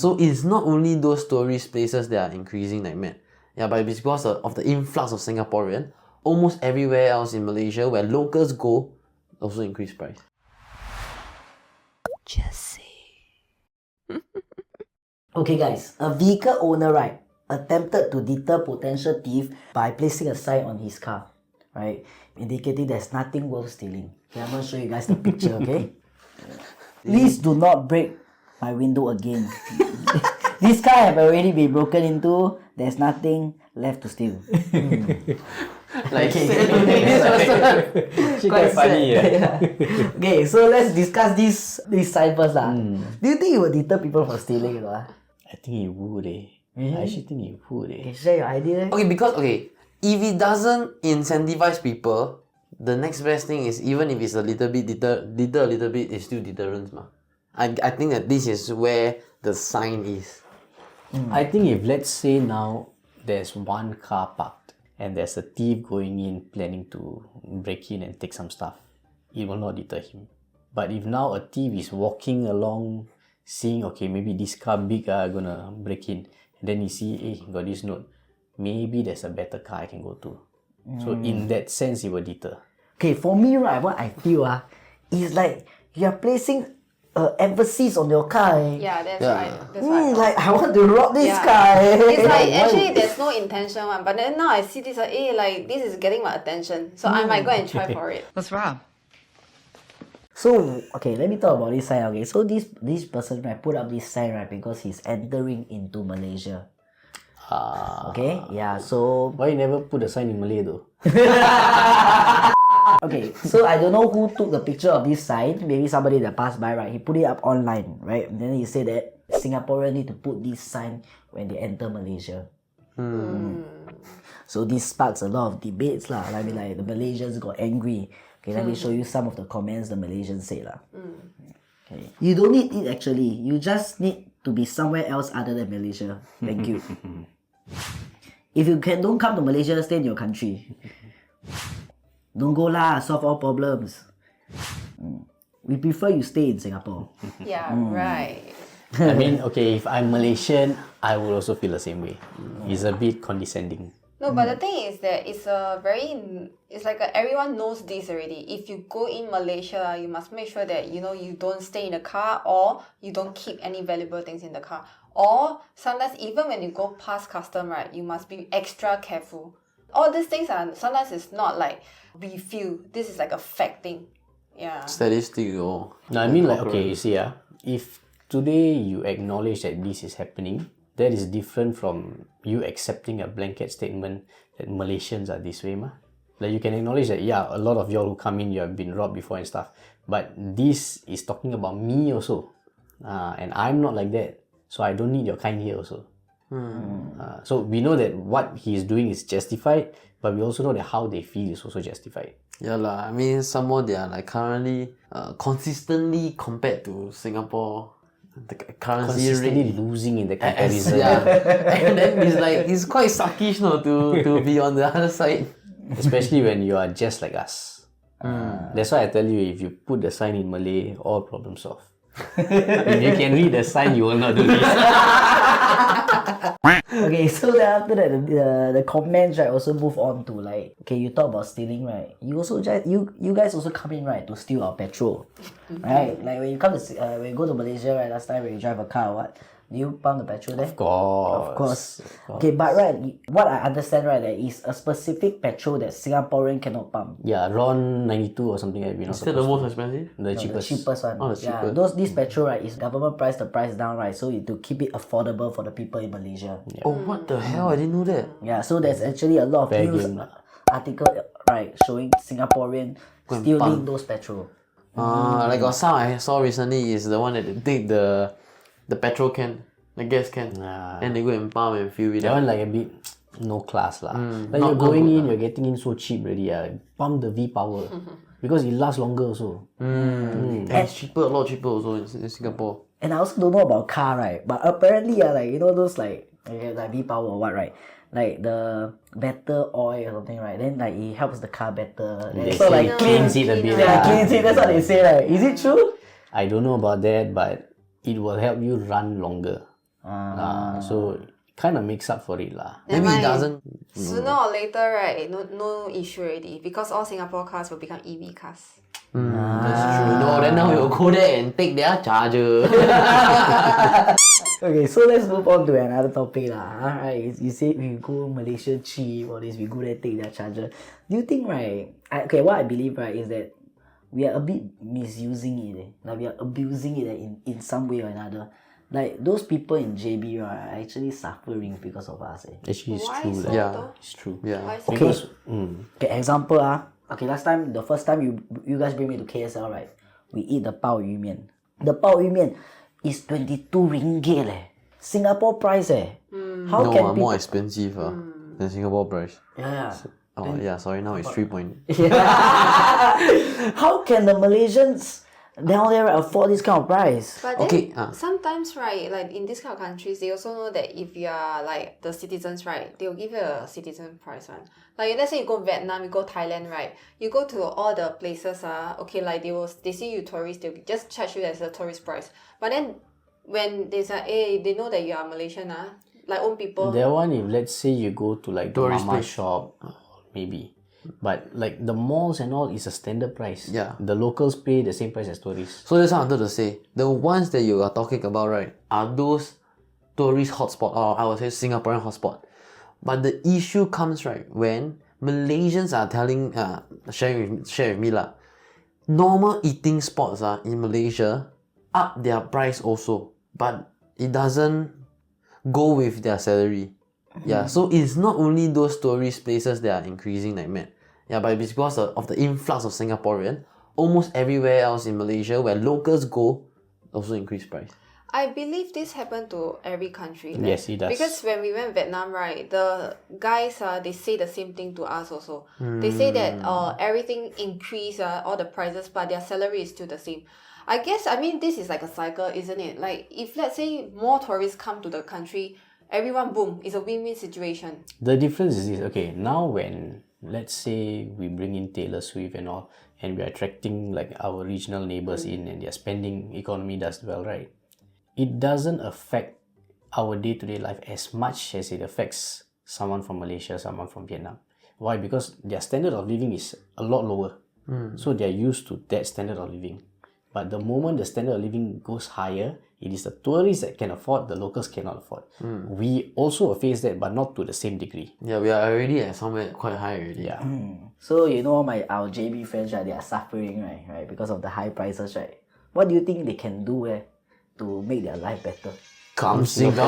So it's not only those tourist places that are increasing like mad. Yeah, but it's because of the influx of Singaporean. Almost everywhere else in Malaysia where locals go, also increase price. Jesse. Okay guys, a vehicle owner, right, attempted to deter potential thief by placing a sign on his car, right, indicating there's nothing worth stealing. Okay, I'm going to show you guys the picture, okay? Please do not break my window again. This car have already been broken into. There's nothing left to steal. Like Quite funny, yeah. Okay, so let's discuss this sign first. Do you think it will deter people from stealing? You know? I think it would, I actually think it would, Okay, share your idea. Okay, because if it doesn't incentivize people, the next best thing is even if it's a little bit deter a little bit, it's still deterrence, ma. I think that this is where the sign is. I think if let's say now there's one car parked and there's a thief going in planning to break in and take some stuff, it will not deter him. But if now a thief is walking along, seeing, okay, maybe this car big gonna break in, and then he see, hey, got this note, maybe there's a better car I can go to. So in that sense, it will deter. Okay, for me, right, what I feel is like you're placing emphasis on your car. Yeah, that's right. That's right. Like I want to rob this Yeah. car. It's like actually there's no intention one, but then now I see this like this is getting my attention, so I might go and try for it. Let's rob. So okay, let me talk about this sign. Okay, so this person, right, put up this sign, right, because he's entering into Malaysia. Okay, yeah. So Why you never put a sign in Malay though? okay, so I don't know who took the picture of this sign. Maybe somebody that passed by, right? He put it up online, right? And then he said that Singaporeans need to put this sign when they enter Malaysia. So this sparks a lot of debates lah. I mean, like the Malaysians got angry. Okay, let me show you some of the comments the Malaysians say lah. Okay, you don't need it actually. You just need to be somewhere else other than Malaysia. Thank you. If you don't come to Malaysia, stay in your country. Don't go lah, solve all problems. We prefer you stay in Singapore. Yeah, right. I mean, okay, if I'm Malaysian, I would also feel the same way. It's a bit condescending. No, but the thing is that it's like everyone knows this already. If you go in Malaysia, you must make sure that you don't stay in the car or you don't keep any valuable things in the car. Or sometimes even when you go past custom, right, you must be extra careful. All these things are sometimes it's not like we feel. This is like a fact thing. Yeah. Statistic No, I mean like, okay, you see, if today you acknowledge that this is happening, that is different from you accepting a blanket statement that Malaysians are this way, ma. Like you can acknowledge that, yeah, a lot of y'all who come in, you have been robbed before and stuff. But this is talking about me also. And I'm not like that. So I don't need your kind here also. So we know that what he is doing is justified, but we also know that how they feel is also justified. Yeah lah. I mean, some more they are like currently consistently compared to Singapore. The currency Consistently rate losing in the comparison. yeah. And then it's quite suckish to be on the other side. Especially when you are just like us. That's why I tell you, if you put the sign in Malay, all problems solved. If you can read the sign, you will not do this. Okay, so then after that, the comments, right, also move on to like, okay, you talk about stealing, right? You also you guys also come in, right, to steal our petrol, right? Like when you come to when you go to Malaysia, right, last time when you drive a car or what, do you pump the petrol there? Of course. Okay, but right, what I understand, right, there is a specific petrol that Singaporean cannot pump. Yeah, RON 92 or something like that. Still the most expensive? The The cheapest. cheapest one. Oh, the Yeah, cheapest. this petrol, right, is government price the price down, right, so to keep it affordable for the people in Malaysia. Oh, what the hell? I didn't know that. Yeah, so there's actually a lot of Fair news game lah. article, right, showing Singaporean stealing those petrol. Like some I saw recently is the one that they take the petrol can, the gas can, and they go and pump and fill it That up. one like a bit no class lah. Like not you're going good in, you're getting in so cheap already. Pump the V power because it lasts longer also. And it's cheaper, a lot cheaper also in Singapore. And I also don't know about car, right, but apparently, like, you know those like V-Power or what, right, like the better oil or something, right, then like it helps the car better. They So say like cleans it a bit. yeah, cleans it, that's what they say, right? Is it true? I don't know about that, but it will help you run longer. So kind of makes up for it lah. Maybe it doesn't. Sooner or later, right? No issue already because all Singapore cars will become EV cars. That's true. No, then now we'll go there and take their charger. Okay, so let's move on to another topic lah. Alright, you say we go Malaysia cheap or this, we go there take their charger. Do you think right? What I believe right is that we are a bit misusing it. Like we are abusing it in some way or another. Like those people in JB right, are actually suffering because of us. Actually, it's Why true. so lah. Yeah. though? It's true. Yeah. Why so? Okay. Okay, example Okay, the first time you guys bring me to KSL right, we eat the 鲍鱼面. The 鲍鱼面 is 22 ringgit Singapore price How No, can people... more expensive than Singapore price. Yeah. Oh yeah, sorry. Now it's 3 point. How can the Malaysians down there afford this kind of price? But then Okay, sometimes, right, like in these kind of countries, they also know that if you are like the citizens, right, they will give you a citizen price one. Like let's say you go Vietnam, you go Thailand, right, you go to all the places, okay, like they see you tourist, they'll just charge you as a tourist price. But then when they say, hey, they know that you are Malaysian, like own people. That one, if let's say you go to like the Tourist mama place. shop, maybe. But like the malls and all is a standard price. Yeah. The locals pay the same price as tourists. So that's what I wanted to say. The ones that you are talking about, right, are those tourist hotspot, or I would say Singaporean hotspot. But the issue comes, right, when Malaysians are telling, share with me lah, normal eating spots in Malaysia up their price also, but it doesn't go with their salary. Yeah, so it's not only those tourist places that are increasing like mad. Yeah, but it's because of the influx of Singaporean. Almost everywhere else in Malaysia where locals go, also increase price. I believe this happened to every country. Yes, it does. Because when we went Vietnam, right, the guys, they say the same thing to us also. They say that everything increase, all the prices, but their salary is still the same. I guess, this is like a cycle, isn't it? Like, if let's say more tourists come to the country, everyone, boom, it's a win-win situation. The difference is this, okay, now when, let's say, we bring in Taylor Swift and all, and we're attracting like our regional neighbors in and their spending economy does well, right? It doesn't affect our day-to-day life as much as it affects someone from Malaysia, someone from Vietnam. Why? Because their standard of living is a lot lower. So they're used to that standard of living. But the moment the standard of living goes higher, it is the tourists that can afford, the locals cannot afford. We also face that, but not to the same degree. Yeah, we are already at somewhere quite high already. Yeah. So our JB friends, right, they are suffering, right, because of the high prices, right? What do you think they can do to make their life better? Come Singapore.